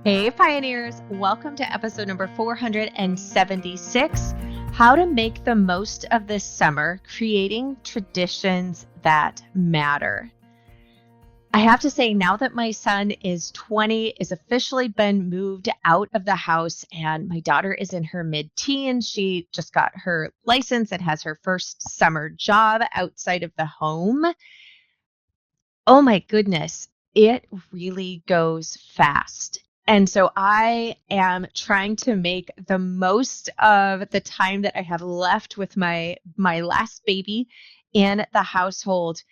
Hey, pioneers! Welcome to episode number 476, How to Make the Most of This Summer, Creating Traditions That Matter. I have to say, now that my son is 20, is officially been moved out of the house, and my daughter is in her mid-teens. She just got her license and has her first summer job outside of the home. Oh my goodness, it really goes fast. And so I am trying to make the most of the time that I have left with my last baby in the household.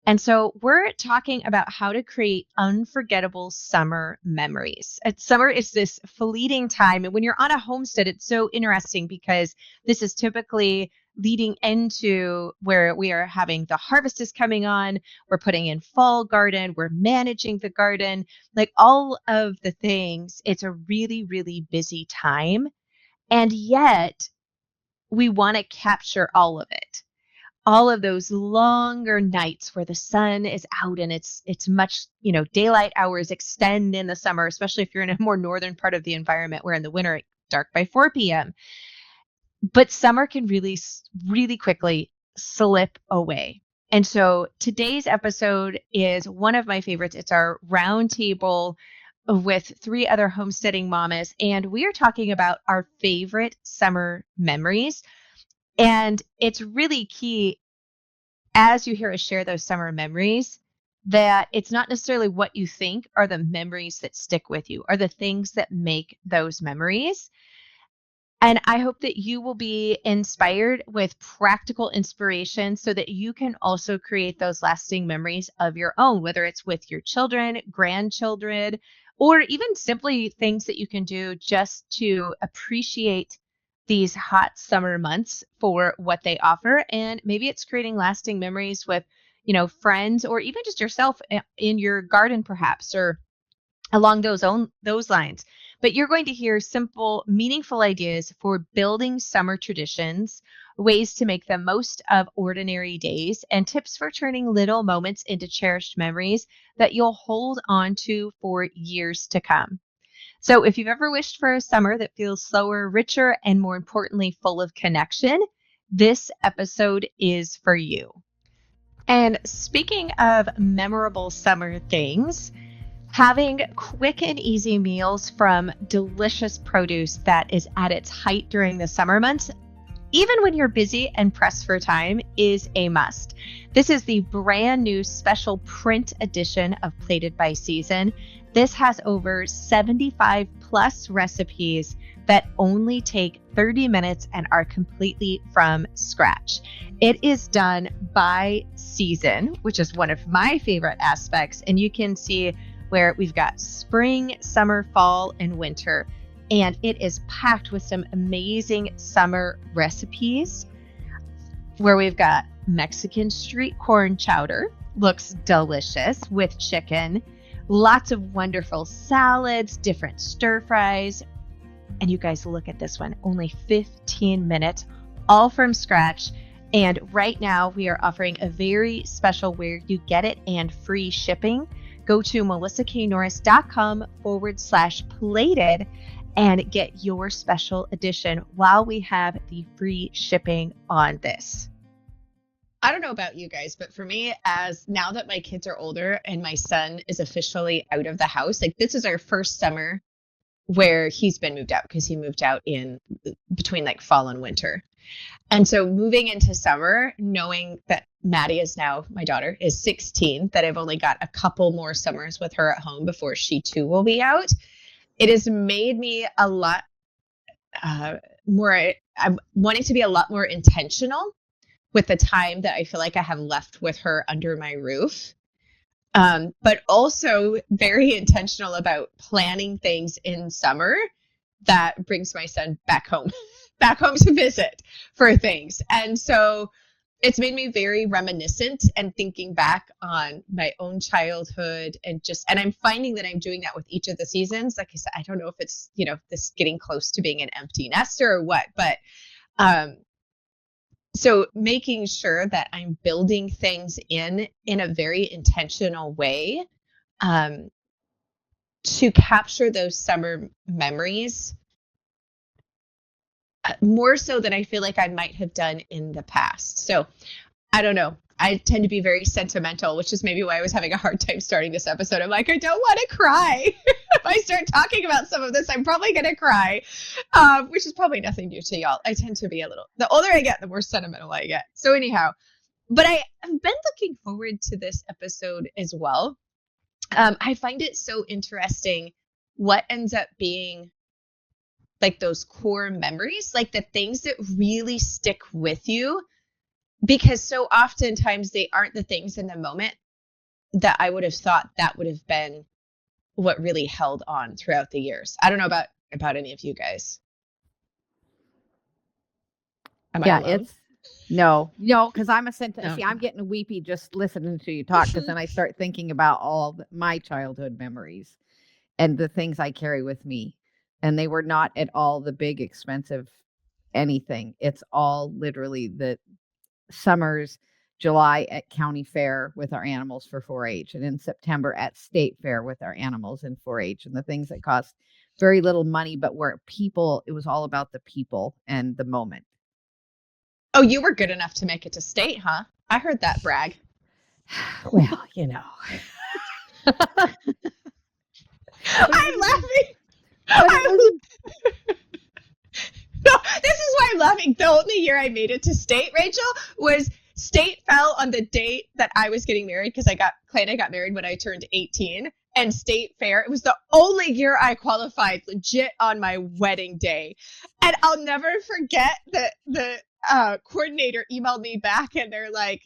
And so we're talking about how to create unforgettable summer memories. Summer is this fleeting time. And when you're on a homestead, it's so interesting because this is typically leading into where we are having the harvest is coming on. We're putting in fall garden. We're managing the garden, like all of the things. It's a really, really busy time. And yet we want to capture all of it. All of those longer nights where the sun is out and it's much, daylight hours extend in the summer, especially if you're in a more northern part of the environment where in the winter it's dark by 4 p.m. But summer can really, really quickly slip away. And so today's episode is one of my favorites. It's our roundtable with 3 other homesteading mamas, and we are talking about our favorite summer memories. And it's really key as you hear us share those summer memories that it's not necessarily what you think are the memories that stick with you, are the things that make those memories. And I hope that you will be inspired with practical inspiration so that you can also create those lasting memories of your own, whether it's with your children, grandchildren, or even simply things that you can do just to appreciate these hot summer months for what they offer. And maybe it's creating lasting memories with, friends, or even just yourself in your garden, perhaps, or along those lines. But you're going to hear simple, meaningful ideas for building summer traditions, ways to make the most of ordinary days, and tips for turning little moments into cherished memories that you'll hold on to for years to come. So if you've ever wished for a summer that feels slower, richer, and more importantly, full of connection, this episode is for you. And speaking of memorable summer things, having quick and easy meals from delicious produce that is at its height during the summer months, even when you're busy and pressed for time, is a must. This is the brand new special print edition of Plated by Season. This has over 75 plus recipes that only take 30 minutes and are completely from scratch. It is done by season, which is one of my favorite aspects. And you can see where we've got spring, summer, fall, and winter. And it is packed with some amazing summer recipes where we've got Mexican street corn chowder, looks delicious with chicken, lots of wonderful salads, different stir fries. And you guys look at this one, only 15 minutes, all from scratch. And right now we are offering a very special where you get it and free shipping. Go to melissaknorris.com/plated and get your special edition while we have the free shipping on this. I don't know about you guys, but for me, as now that my kids are older and my son is officially out of the house, like this is our first summer where he's been moved out because he moved out in between like fall and winter. And so moving into summer, knowing that Maddie is now, my daughter, is 16, that I've only got a couple more summers with her at home before she too will be out, it has made me a lot more, I'm wanting to be a lot more intentional with the time that I feel like I have left with her under my roof. But also very intentional about planning things in summer that brings my son back home to visit for things. And so it's made me very reminiscent and thinking back on my own childhood and I'm finding that I'm doing that with each of the seasons. Like I said, I don't know if it's, this getting close to being an empty nester or what, but, so making sure that I'm building things in a very intentional way, to capture those summer memories more so than I feel like I might have done in the past. So I don't know. I tend to be very sentimental, which is maybe why I was having a hard time starting this episode. I'm like, I don't want to cry. If I start talking about some of this, I'm probably going to cry, which is probably nothing new to y'all. I tend to be a little, the older I get, the more sentimental I get. So anyhow, but I have been looking forward to this episode as well. I find it so interesting what ends up being like those core memories, like the things that really stick with you, because so oftentimes they aren't the things in the moment that I would have thought that would have been what really held on throughout the years. I don't know about any of you guys. Am I Yeah, alone? no, because I'm No. see, I'm getting weepy just listening to you talk because then I start thinking about all my childhood memories and the things I carry with me. And they were not at all the big, expensive anything. It's all literally the summers, July at county fair with our animals for 4-H, and in September at state fair with our animals in 4-H, and the things that cost very little money, but where people, it was all about the people and the moment. Oh, you were good enough to make it to state, huh? I heard that brag. Well, I'm laughing. But it was No, this is why I'm laughing. The only year I made it to state, Rachel, was state fell on the date that I was getting married because Clay and I got married when I turned 18. And state fair, it was the only year I qualified legit on my wedding day. And I'll never forget that the coordinator emailed me back and they were like,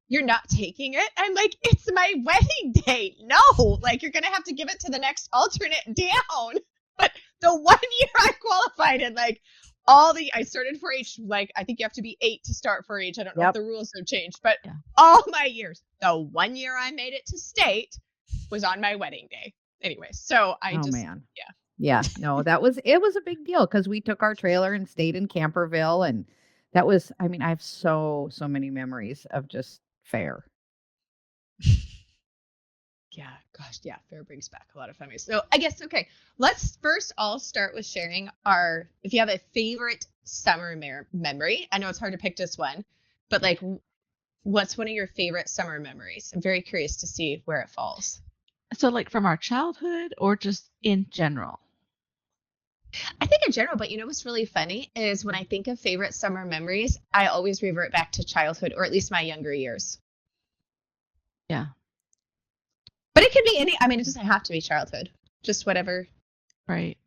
you're not taking it? I'm like, it's my wedding day. No, like you're going to have to give it to the next alternate down. But the 1 year I qualified and like I started 4-H, like I think you have to be 8 to start 4-H. I don't know if the rules have changed, but all my years, the 1 year I made it to state was on my wedding day. Anyway, so man. Yeah, no, it was a big deal because we took our trailer and stayed in Camperville, and that was, I mean, I have so many memories of just fair. Yeah, gosh, yeah, fair brings back a lot of memories. So I guess, okay, let's first all start with sharing if you have a favorite summer memory. I know it's hard to pick just one, but like, what's one of your favorite summer memories? I'm very curious to see where it falls. So like from our childhood or just in general? I think in general, but you know what's really funny is when I think of favorite summer memories, I always revert back to childhood or at least my younger years. Yeah. But it could be I mean, it doesn't have to be childhood, just whatever. Right.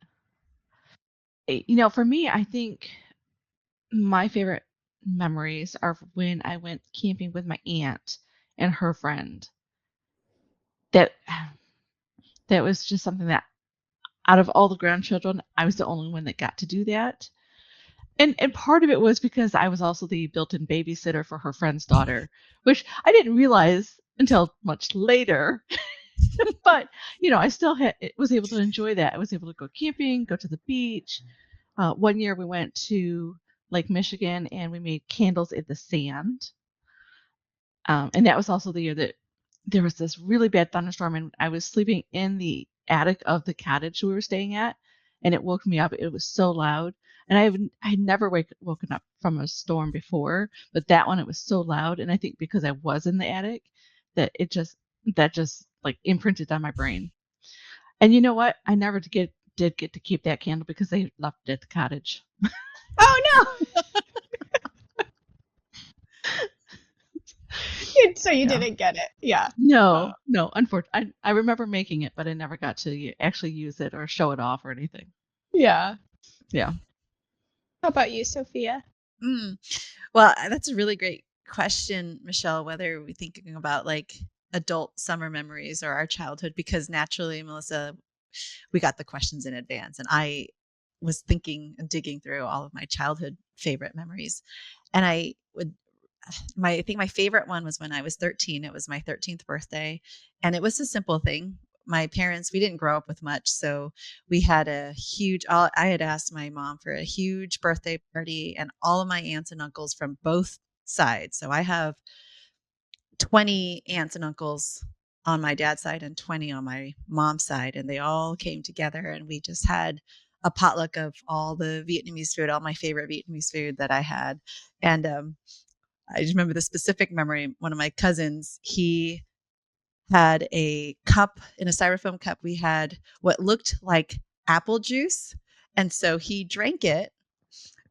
For me, I think my favorite memories are when I went camping with my aunt and her friend. That was just something that out of all the grandchildren, I was the only one that got to do that. And part of it was because I was also the built-in babysitter for her friend's daughter, which I didn't realize until much later. But I still was able to enjoy that. I was able to go camping, go to the beach. 1 year we went to Lake Michigan and we made candles in the sand. And that was also the year that there was this really bad thunderstorm and I was sleeping in the attic of the cottage we were staying at, and it woke me up. It was so loud. And I had never woken up from a storm before, but that one, it was so loud. And I think because I was in the attic, that just like imprinted on my brain. And you know what? I never did get to keep that candle because they left it at the cottage. Oh no! So you didn't get it. Yeah. No, unfortunately. I remember making it, but I never got to actually use it or show it off or anything. Yeah. Yeah. How about you, Sophia? Well, that's a really great question, Michelle, whether we're thinking about like adult summer memories or our childhood, because naturally, Melissa, we got the questions in advance and I was thinking and digging through all of my childhood favorite memories. And I think my favorite one was when I was 13. It was my 13th birthday. And it was a simple thing. My parents, we didn't grow up with much. So we had I had asked my mom for a huge birthday party and all of my aunts and uncles from both sides. So I have 20 aunts and uncles on my dad's side and 20 on my mom's side. And they all came together and we just had a potluck of all the Vietnamese food, all my favorite Vietnamese food that I had. And I just remember the specific memory. One of my cousins, he had a cup, in a styrofoam cup. We had what looked like apple juice. And so he drank it,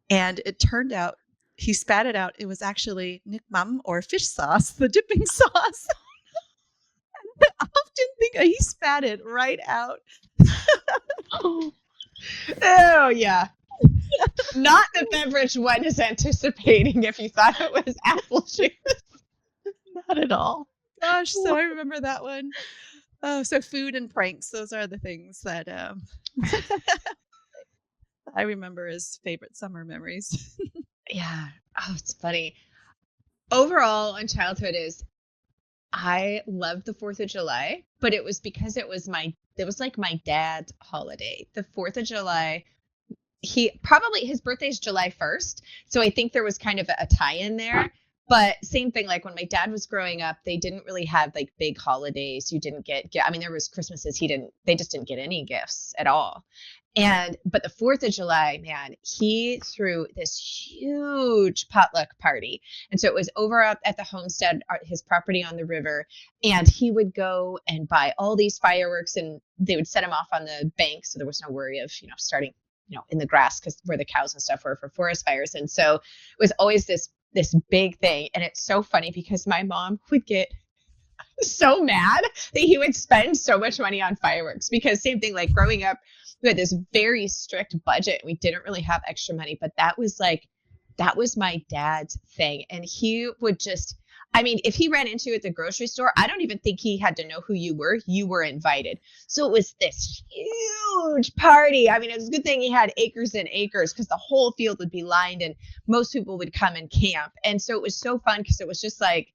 and it turned out, he spat it out. It was actually Nick Mum, or fish sauce, the dipping sauce. I often think he spat it right out. Oh, yeah. Not the beverage one is anticipating if you thought it was apple juice. Not at all. Gosh, so I remember that one. Oh, so food and pranks, those are the things that I remember as favorite summer memories. Yeah. Oh, it's funny. Overall on childhood is I loved the 4th of July, but it was because it was like my dad's holiday. The 4th of July, his birthday is July 1st. So I think there was kind of a tie-in there. But same thing, like when my dad was growing up, they didn't really have like big holidays. You didn't get, I mean, there was Christmases. They just didn't get any gifts at all. But the 4th of July, man, he threw this huge potluck party. And so it was over at the homestead, his property on the river. And he would go and buy all these fireworks, and they would set them off on the bank. So there was no worry of, starting, in the grass, because where the cows and stuff were for forest fires. And so it was always this big thing. And it's so funny because my mom would get so mad that he would spend so much money on fireworks, because same thing, like growing up, we had this very strict budget. We didn't really have extra money, but that was my dad's thing. And he would just, I mean, if he ran into you at the grocery store, I don't even think he had to know who you were invited. So it was this huge party. I mean, it was a good thing he had acres and acres, because the whole field would be lined and most people would come and camp. And so it was so fun, because it was just like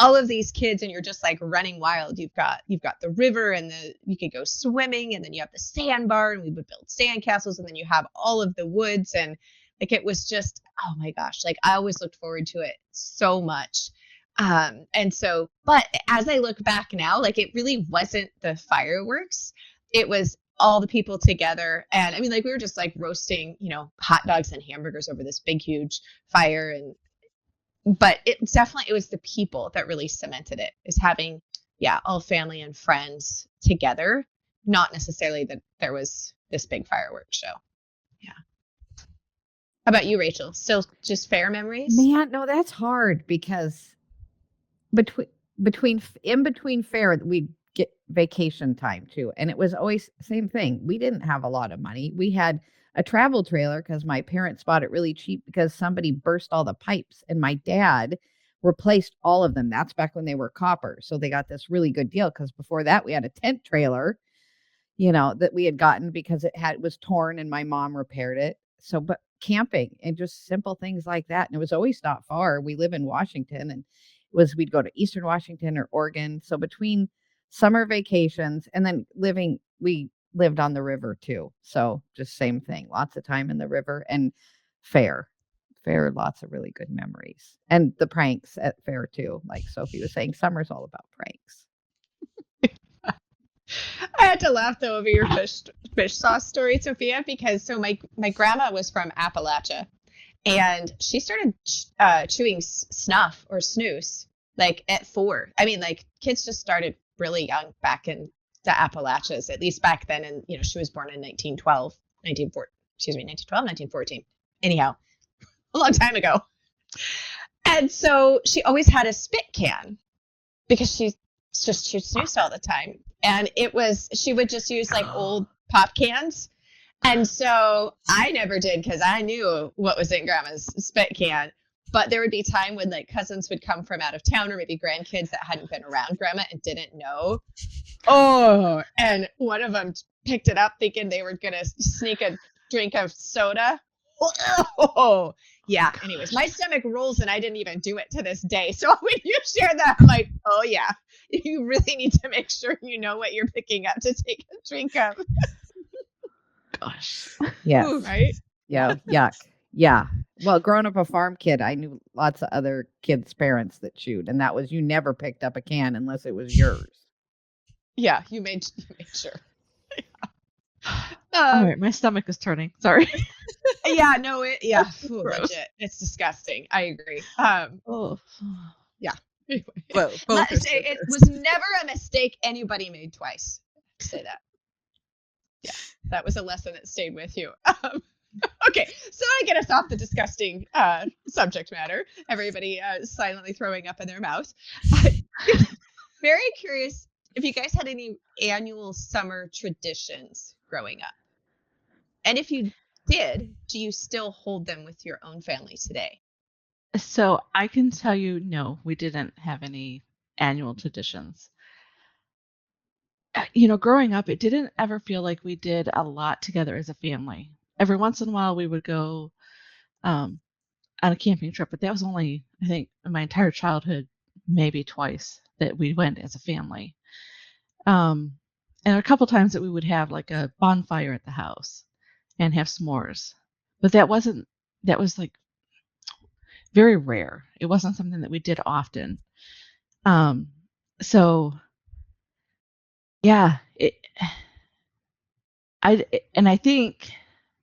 all of these kids and you're just like running wild. You've got the river, and you could go swimming, and then you have the sandbar, and we would build sand castles, and then you have all of the woods. And like, it was just, oh my gosh, like I always looked forward to it so much. But as I look back now, like it really wasn't the fireworks. It was all the people together. And I mean, like we were just like roasting, hot dogs and hamburgers over this big, huge fire. But it was the people that really cemented it, is having, all family and friends together, not necessarily that there was this big fireworks show. Yeah. How about you, Rachel? Still just fair memories? Man, no, that's hard, because between fair, we'd get vacation time too. And it was always the same thing. We didn't have a lot of money. We had a travel trailer because my parents bought it really cheap because somebody burst all the pipes, and my dad replaced all of them. That's back when they were copper. So they got this really good deal, because before that we had a tent trailer, that we had gotten because it was torn, and my mom repaired it. So, but camping and just simple things like that. And it was always not far. We live in Washington, and we'd go to Eastern Washington or Oregon. So between summer vacations and then we lived on the river too. So just same thing, lots of time in the river. And fair, lots of really good memories. And the pranks at fair too. Like Sophie was saying, summer's all about pranks. I had to laugh though over your fish sauce story, Sophia, because my grandma was from Appalachia, and she started chewing snuff or snus like at 4. I mean, like kids just started really young back in the Appalachians, at least back then. And she was born in 1914. Anyhow, a long time ago. And so she always had a spit can, because she just chewed snus all the time. And she would just use like old pop cans. And so I never did, because I knew what was in grandma's spit can. But there would be time when like cousins would come from out of town, or maybe grandkids that hadn't been around grandma and didn't know. Oh, and one of them picked it up thinking they were going to sneak a drink of soda. Oh, yeah. Anyways, my stomach rolls, and I didn't even do it to this day. So when you share that, I'm like, oh yeah, you really need to make sure you know what you're picking up to take a drink of. Gosh. Yeah. Right? Yeah. Yuck. Yeah. Well, growing up a farm kid, I knew lots of other kids' parents that chewed, and that was, you never picked up a can unless it was yours. Yeah, you made sure. All right, my stomach is turning. Sorry. Yeah, no, Gross. legit. It's disgusting. I agree. Oh. Yeah. Anyway, Whoa, both are so it gross. was never a mistake anybody made twice. Say that. Yeah, that was a lesson that stayed with you. Okay, so I get us off the disgusting subject matter. Everybody silently throwing up in their mouth. Very curious if you guys had any annual summer traditions growing up. And if you did, do you still hold them with your own family today? So I can tell you, no, we didn't have any annual traditions. Growing up, it didn't ever feel like we did a lot together as a family. Every once in a while, we would go um, on a camping trip, but that was only, I think, in my entire childhood, maybe twice that we went as a family. Um, and a couple times that we would have like a bonfire at the house and have s'mores. But that was like very rare. It wasn't something that we did often. Um, so yeah, I think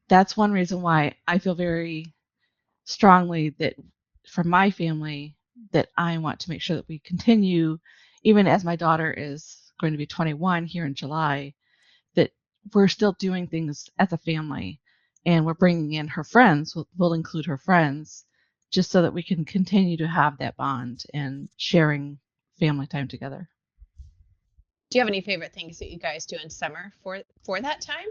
that's one reason why I feel very strongly that for my family that I want to make sure that we continue, even as my daughter is going to be 21 here in July, that we're still doing things as a family and we're bringing in her friends. We'll include her friends just so that we can continue to have that bond and sharing family time together. Do you have any favorite things that you guys do in summer for that time?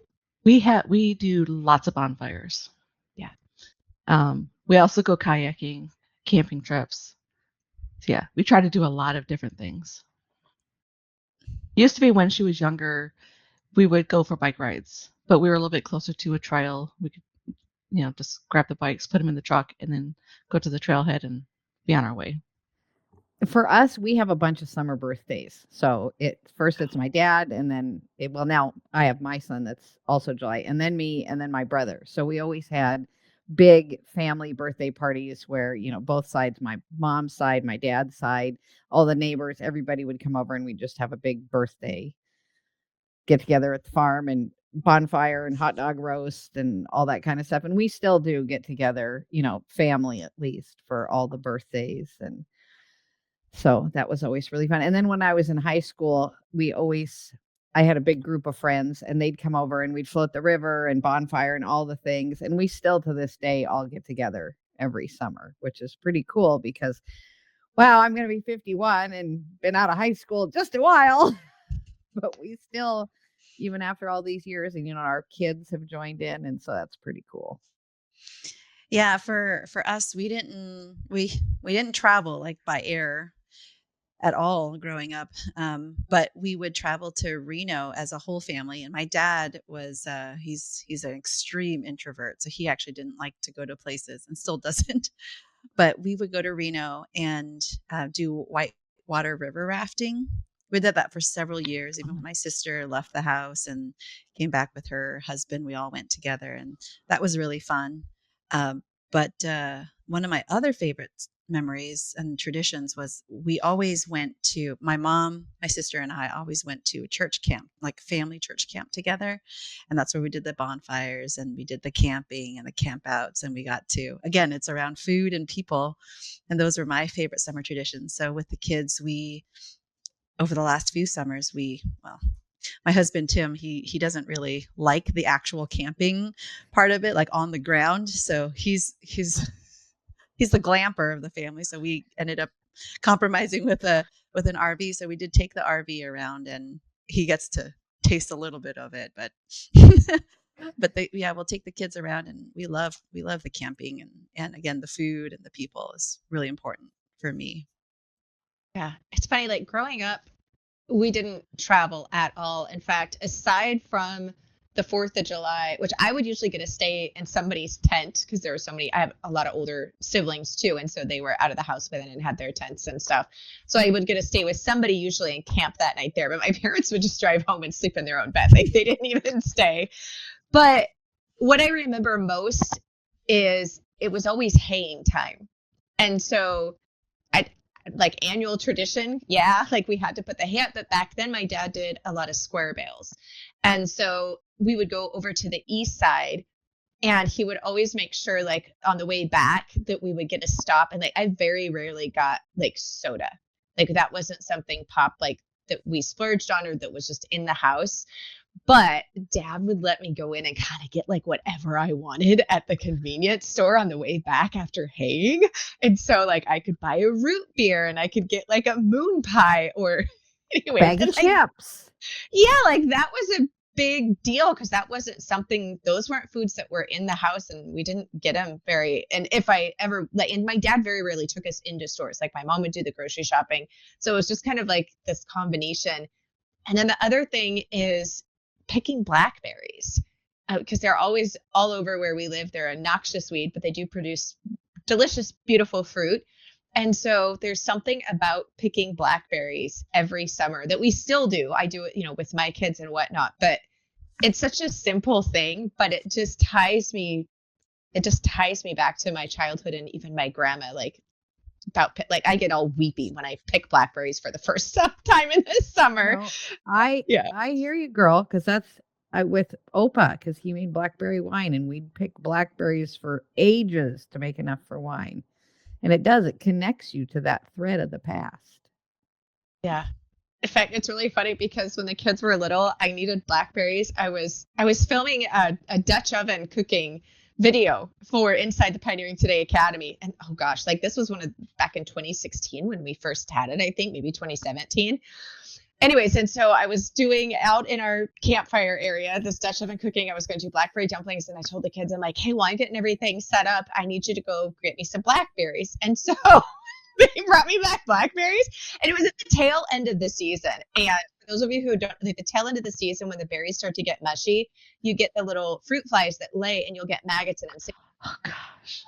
We do lots of bonfires. Yeah. We also go kayaking, camping trips. So yeah, we try to do a lot of different things. Used to be when she was younger, we would go for bike rides, but we were a little bit closer to a trail. We could, just grab the bikes, put them in the truck, and then go to the trailhead and be on our way. For us, we have a bunch of summer birthdays. So first it's my dad, and then now I have my son that's also July, and then me, and then my brother. So we always had big family birthday parties where, both sides, my mom's side, my dad's side, all the neighbors, everybody would come over and we'd just have a big birthday get together at the farm and bonfire and hot dog roast and all that kind of stuff. And we still do get together, family at least, for all the birthdays. And so that was always really fun. And then when I was in high school, I had a big group of friends and they'd come over and we'd float the river and bonfire and all the things. And we still to this day all get together every summer, which is pretty cool because, wow, I'm going to be 51 and been out of high school just a while, but we still, even after all these years, and, our kids have joined in. And so that's pretty cool. Yeah, for us, we didn't travel like by air at all growing up, but we would travel to Reno as a whole family. And my dad was he's an extreme introvert, so he actually didn't like to go to places and still doesn't. But we would go to Reno and do whitewater river rafting. We did that for several years. Even when my sister left the house and came back with her husband, we all went together, and that was really fun. But one of my other favorite memories and traditions was we always went to, my mom, my sister, and I always went to a church camp, like family church camp together. And that's where we did the bonfires and we did the camping and the campouts. And we got to, again, it's around food and people. And those were my favorite summer traditions. So with the kids, over the last few summers, my husband, Tim, he doesn't really like the actual camping part of it, like on the ground. So he's the glamper of the family. So we ended up compromising with an RV. So we did take the RV around and he gets to taste a little bit of it, but we'll take the kids around and we love the camping and again, the food and the people is really important for me. Yeah, it's funny, like growing up, we didn't travel at all. In fact, aside from the 4th of July, which I would usually get to stay in somebody's tent because there were so many, I have a lot of older siblings too. And so they were out of the house by then and had their tents and stuff. So I would get to stay with somebody usually and camp that night there. But my parents would just drive home and sleep in their own bed. Like they didn't even stay. But what I remember most is it was always haying time. And so like annual tradition. Yeah, like we had to put the hay up, but back then my dad did a lot of square bales. And so we would go over to the east side, and he would always make sure, like on the way back, that we would get a stop. And like I very rarely got like soda. Like that wasn't something pop like that we splurged on or that was just in the house. But dad would let me go in and kind of get like whatever I wanted at the convenience store on the way back after haying. And so like I could buy a root beer and I could get like a moon pie or anyway. Bag of chips. Yeah, like that was a big deal because that wasn't something, those weren't foods that were in the house and we didn't get them very, and if I ever, like, and my dad very rarely took us into stores. Like my mom would do the grocery shopping. So it was just kind of like this combination. And then the other thing is picking blackberries because they're always all over where we live. They're a noxious weed, but they do produce delicious, beautiful fruit. And so there's something about picking blackberries every summer that we still do. I do it, with my kids and whatnot, but it's such a simple thing, but it just ties me back to my childhood and even my grandma, like I get all weepy when I pick blackberries for the first time in the summer. No, I hear you, girl, because that's with Opa, because he made blackberry wine and we'd pick blackberries for ages to make enough for wine. And it connects you to that thread of the past. Yeah. In fact, it's really funny because when the kids were little, I needed blackberries. I was filming a Dutch oven cooking video for Inside the Pioneering Today Academy. And oh gosh, like this was back in 2016 when we first had it, I think maybe 2017. Anyways, and so I was doing out in our campfire area, this Dutch oven cooking. I was going to do blackberry dumplings. And I told the kids, I'm like, hey, while I'm getting everything set up, I need you to go get me some blackberries. And so they brought me back blackberries. And it was at the tail end of the season. And for those of you who don't, like the tail end of the season, when the berries start to get mushy, you get the little fruit flies that lay and you'll get maggots in them. So, Oh gosh.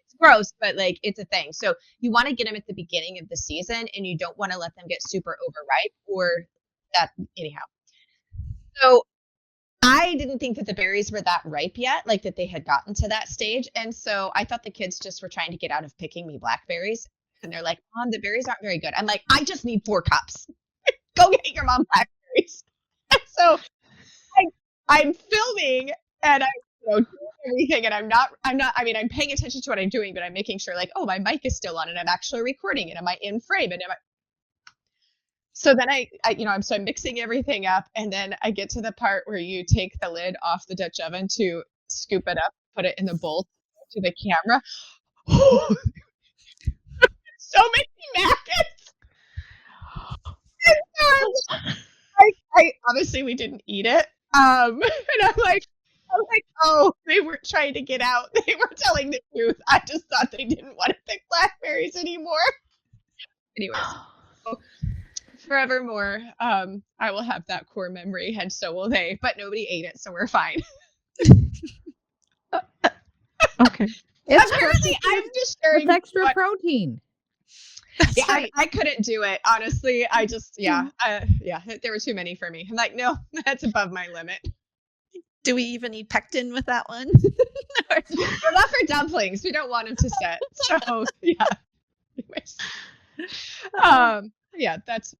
it's gross, but like it's a thing. So you want to get them at the beginning of the season and you don't want to let them get super overripe or that anyhow. So I didn't think that the berries were that ripe yet, like that they had gotten to that stage. And so I thought the kids just were trying to get out of picking me blackberries. And they're like, Mom, the berries aren't very good. I'm like, I just need 4 cups. Go get your mom blackberries. So I'm filming and I'm doing everything and I'm paying attention to what I'm doing, but I'm making sure like, oh, my mic is still on and I'm actually recording it. Am I in frame? And so then I'm mixing everything up. And then I get to the part where you take the lid off the Dutch oven to scoop it up, put it in the bowl to the camera. So many maggots. I obviously we didn't eat it. And I'm like, oh, they weren't trying to get out. They were telling the truth. I just thought they didn't want to pick blackberries anymore. Anyways, so forevermore, I will have that core memory, and so will they. But nobody ate it, so we're fine. Okay. Apparently, I'm just sharing It's extra protein. Yeah, I couldn't do it. Honestly, I just, there were too many for me. I'm like, no, that's above my limit. Do we even need pectin with that one? Well, not for dumplings. We don't want them to set. So, yeah. Anyways.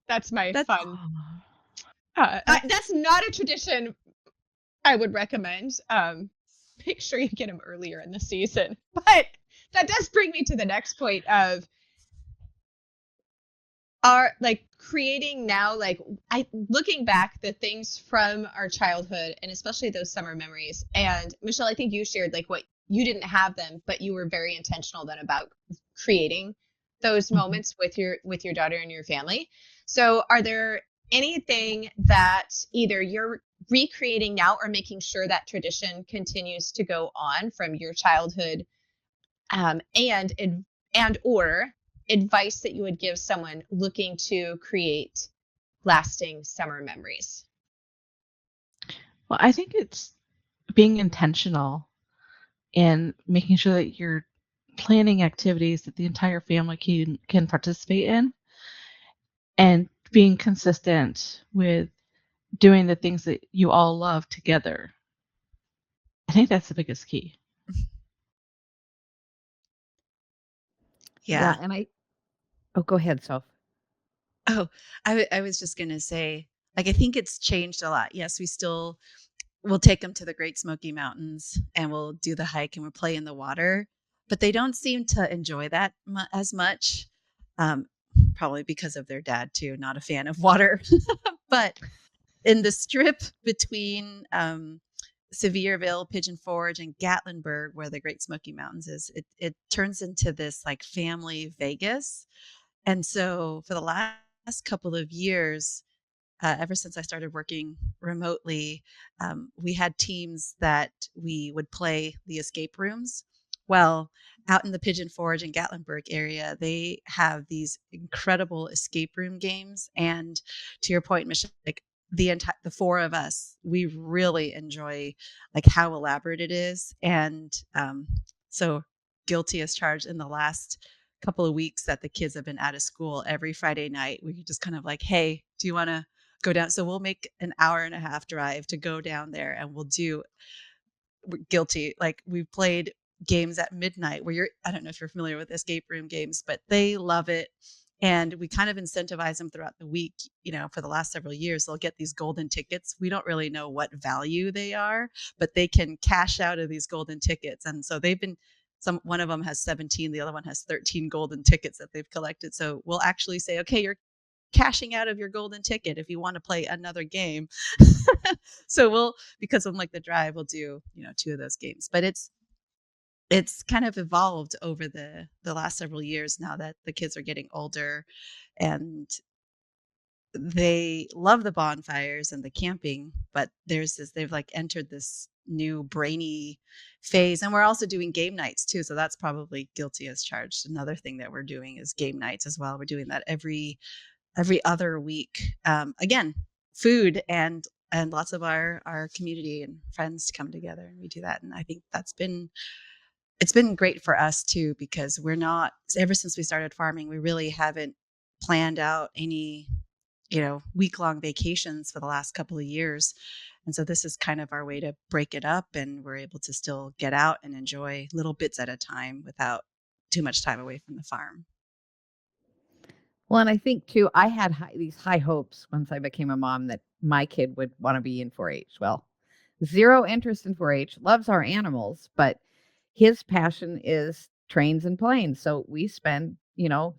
That's my fun. That's not a tradition I would recommend. Make sure you get them earlier in the season. But that does bring me to the next point of are like creating now, like looking back the things from our childhood and especially those summer memories. And Michelle, I think you shared like what you didn't have them, but you were very intentional then about creating those moments with your daughter and your family. So are there anything that either you're recreating now or making sure that tradition continues to go on from your childhood and or advice that you would give someone looking to create lasting summer memories? Well, I think it's being intentional and making sure that you're planning activities that the entire family can participate in and being consistent with doing the things that you all love together. I think that's the biggest key. Yeah. And Oh, go ahead, Soph. Oh, I was just going to say, like, I think it's changed a lot. Yes, we'll take them to the Great Smoky Mountains and we'll do the hike and we'll play in the water, but they don't seem to enjoy that as much. Um, Probably because of their dad too, not a fan of water. But in the strip between Sevierville, Pigeon Forge, and Gatlinburg, where the Great Smoky Mountains is, it turns into this like family Vegas. And so for the last couple of years, ever since I started working remotely, we had teams that we would play the escape rooms. Well, out in the Pigeon Forge and Gatlinburg area, they have these incredible escape room games. And to your point, Michelle, like the four of us, we really enjoy like how elaborate it is. And so guilty as charged in the last couple of weeks that the kids have been out of school. Every Friday night, we just kind of like, hey, do you want to go down? So we'll make an hour and a half drive to go down there, and we're guilty. Like we've played games at midnight where I don't know if you're familiar with escape room games, but they love it. And we kind of incentivize them throughout the week. For the last several years, they'll get these golden tickets. We don't really know what value they are, but they can cash out of these golden tickets. And so one of them has 17, the other one has 13 golden tickets that they've collected. So we'll actually say, okay, you're cashing out of your golden ticket if you want to play another game. So because of like the drive, we'll do, two of those games. But it's kind of evolved over the last several years now that the kids are getting older, and they love the bonfires and the camping, but they've like entered this new brainy phase. And we're also doing game nights too. So that's probably guilty as charged. Another thing that we're doing is game nights as well. We're doing that every other week. Again, food and lots of our community and friends to come together, and we do that. And I think it's been great for us too, because ever since we started farming, we really haven't planned out any, week-long vacations for the last couple of years. And so this is kind of our way to break it up, and we're able to still get out and enjoy little bits at a time without too much time away from the farm. Well, and I think too, I had these high hopes once I became a mom that my kid would want to be in 4-H. Well, zero interest in 4-H, loves our animals, but his passion is trains and planes. So we spend,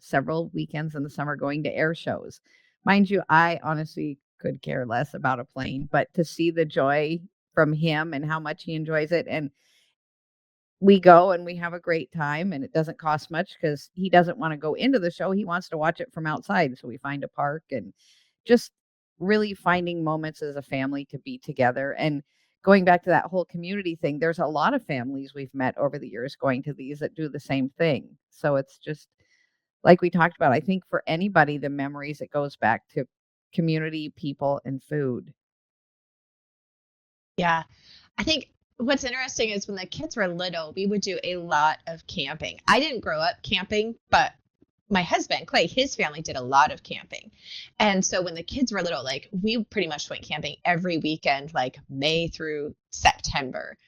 several weekends in the summer going to air shows. Mind you, I honestly could care less about a plane, but to see the joy from him and how much he enjoys it, and we go and we have a great time, and it doesn't cost much because he doesn't want to go into the show. He wants to watch it from outside. So we find a park, and just really finding moments as a family to be together. And going back to that whole community thing, there's a lot of families we've met over the years going to these that do the same thing. So it's just like we talked about. I think for anybody, the memories, it goes back to community, people, and food. Yeah. I think what's interesting is when the kids were little, we would do a lot of camping. I didn't grow up camping, but my husband, Clay, his family did a lot of camping. And so when the kids were little, like we pretty much went camping every weekend, like May through September.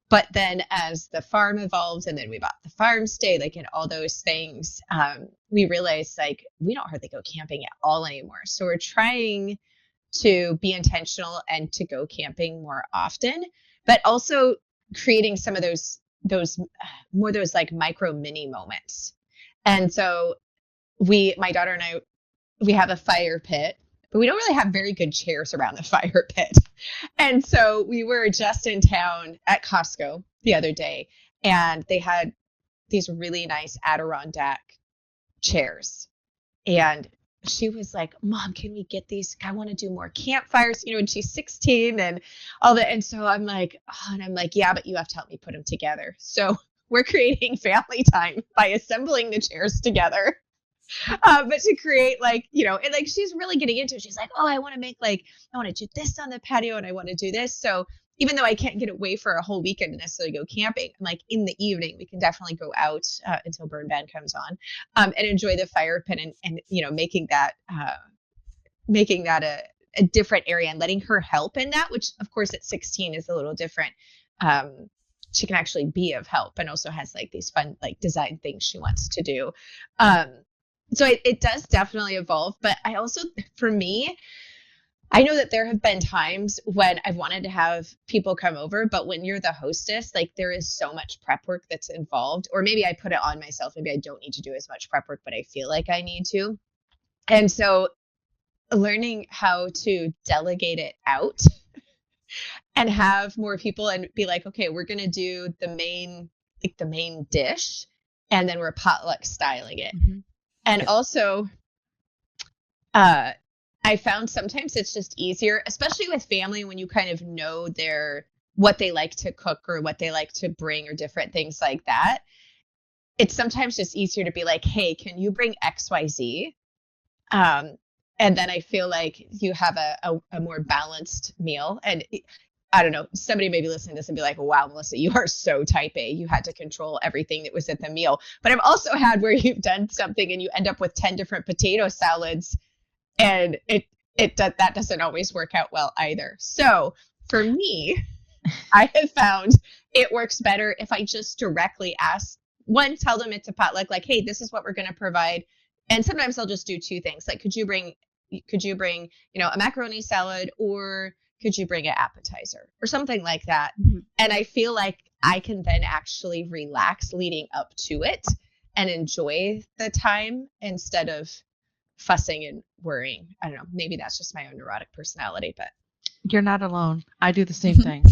But then as the farm evolved and then we bought the farm stay, like and all those things, we realized like we don't hardly go camping at all anymore. So we're trying to be intentional and to go camping more often, but also creating some of those like micro mini moments. And so my daughter and I, we have a fire pit, but we don't really have very good chairs around the fire pit. And so we were just in town at Costco the other day, and they had these really nice Adirondack chairs. And she was like, Mom, can we get these? I want to do more campfires, and she's 16 and all that. And so I'm like, oh, and I'm like, yeah, but you have to help me put them together. So we're creating family time by assembling the chairs together. But to create and like she's really getting into it. She's like, oh, I want to do this on the patio and I want to do this. So even though I can't get away for a whole weekend to necessarily go camping, I'm like in the evening, we can definitely go out until Burn Ban comes on and enjoy the fire pit and making that a different area and letting her help in that, which of course at 16 is a little different. She can actually be of help and also has like these fun like design things she wants to do. So it does definitely evolve, but I also, for me, I know that there have been times when I've wanted to have people come over, but when you're the hostess, like there is so much prep work that's involved, or maybe I put it on myself. Maybe I don't need to do as much prep work, but I feel like I need to. And so learning how to delegate it out and have more people and be like, okay, we're going to do the main dish, and then we're potluck styling it. Mhm. And Yeah. also, I found sometimes it's just easier, especially with family, when you kind of know what they like to cook or what they like to bring or different things like that. It's sometimes just easier to be like, hey, can you bring XYZ? And then I feel like you have a more balanced meal. And I don't know, somebody may be listening to this and be like, wow, Melissa, you are so type A. You had to control everything that was at the meal. But I've also had where you've done something and you end up with 10 different potato salads, and that doesn't always work out well either. So for me, I have found it works better if I just directly ask, tell them it's a potluck, like, hey, this is what we're going to provide. And sometimes I'll just do two things. Like, could you bring, a macaroni salad, or could you bring an appetizer or something like that? Mhm. And I feel like I can then actually relax leading up to it and enjoy the time instead of fussing and worrying. I don't know. Maybe that's just my own neurotic personality, but You're not alone. I do the same thing.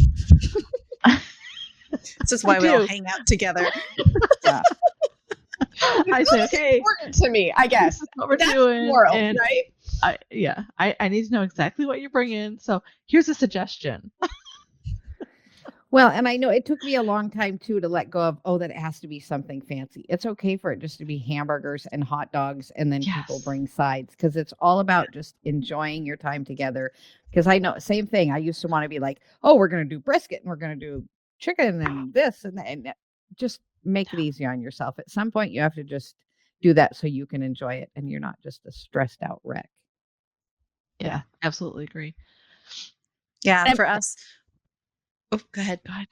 This is why we all hang out together. Yeah. I say, okay, important to me, I guess. this is what we're That's doing. moral, and right? I need to know exactly what you're bringing. So here's a suggestion. Well, and I know it took me a long time too to let go of, that it has to be something fancy. It's okay for it just to be hamburgers and hot dogs, and then people Yes. bring sides, because it's all about just enjoying your time together. Because I know, same thing. I used to want to be like, oh, we're going to do brisket and we're going to do chicken and this and that, and just make it easy on yourself. At some point, you have to just do that so you can enjoy it and you're not just a stressed out wreck. Yeah, absolutely agree. Yeah, And- for us. Oh, go ahead. Go ahead.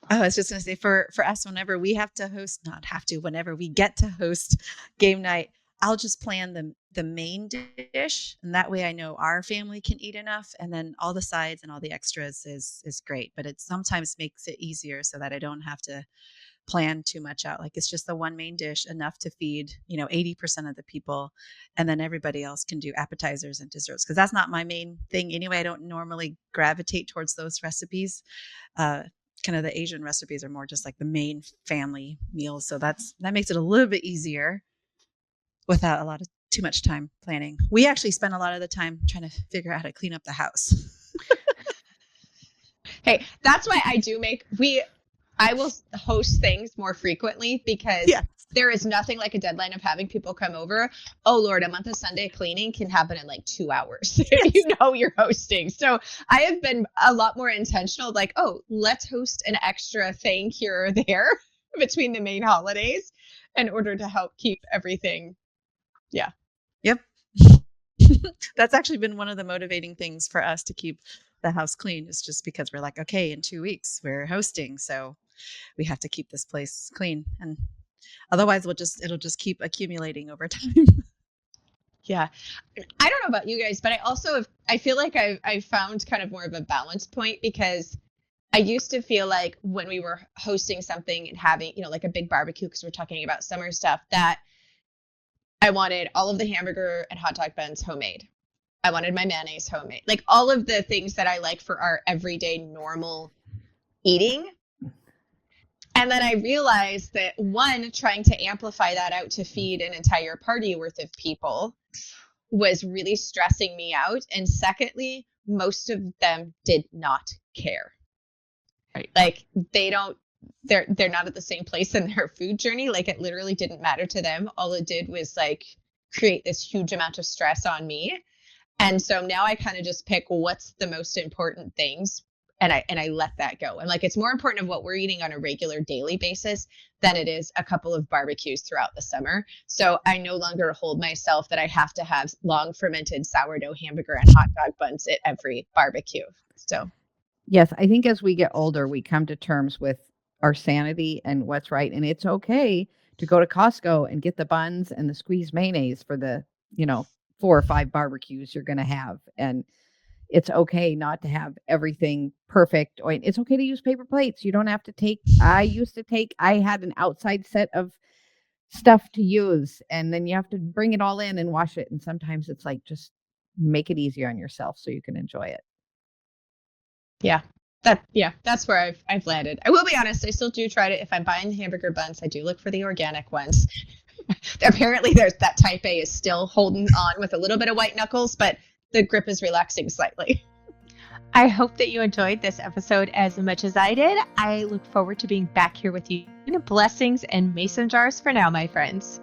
I was just going to say, for us, whenever we whenever we get to host game night, I'll just plan the main dish, and that way I know our family can eat enough, and then all the sides and all the extras is great. But it sometimes makes it easier so that I don't have to plan too much out. Like, it's just the one main dish, enough to feed 80% of the people, and then everybody else can do appetizers and desserts, because that's not my main thing anyway. I don't normally gravitate towards those recipes. Kind of the Asian recipes are more just like the main family meals, so that makes it a little bit easier without a lot of too much time planning. We actually spend a lot of the time trying to figure out how to clean up the house. Hey, that's why I will host things more frequently, because Yeah. there is nothing like a deadline of having people come over. Oh Lord, a month of Sunday cleaning can happen in like 2 hours if you know you're hosting. So I have been a lot more intentional, like, oh, let's host an extra thing here or there between the main holidays in order to help keep everything. Yeah. Yep. That's actually been one of the motivating things for us to keep the house clean, is just because we're like, okay, in 2 weeks we're hosting, so we have to keep this place clean, and otherwise it'll just keep accumulating over time. Yeah. I don't know about you guys, but I feel like I've found kind of more of a balance point, because I used to feel like when we were hosting something and having, like a big barbecue, because we're talking about summer stuff, that I wanted all of the hamburger and hot dog buns homemade. I wanted my mayonnaise homemade, like all of the things that I like for our everyday normal eating. And then I realized that, one, trying to amplify that out to feed an entire party worth of people was really stressing me out. And secondly, most of them did not care. Right. Like, they're not at the same place in their food journey. Like, it literally didn't matter to them. All it did was like create this huge amount of stress on me. And so now I kind of just pick what's the most important things, and I let that go. And like, it's more important of what we're eating on a regular daily basis than it is a couple of barbecues throughout the summer. So I no longer hold myself that I have to have long fermented sourdough hamburger and hot dog buns at every barbecue. So Yes, I think as we get older, we come to terms with our sanity and what's right. And it's okay to go to Costco and get the buns and the squeezed mayonnaise for the, 4 or 5 barbecues you're going to have. And it's okay not to have everything perfect. Or it's okay to use paper plates. You don't have to I had an outside set of stuff to use, and then you have to bring it all in and wash it. And sometimes it's like, just make it easier on yourself so you can enjoy it. Yeah. That's where I've landed. I will be honest, I still do try to, if I'm buying hamburger buns, I do look for the organic ones. Apparently there's that type A is still holding on with a little bit of white knuckles, but the grip is relaxing slightly. I hope that you enjoyed this episode as much as I did. I look forward to being back here with you. Blessings and mason jars for now, my friends.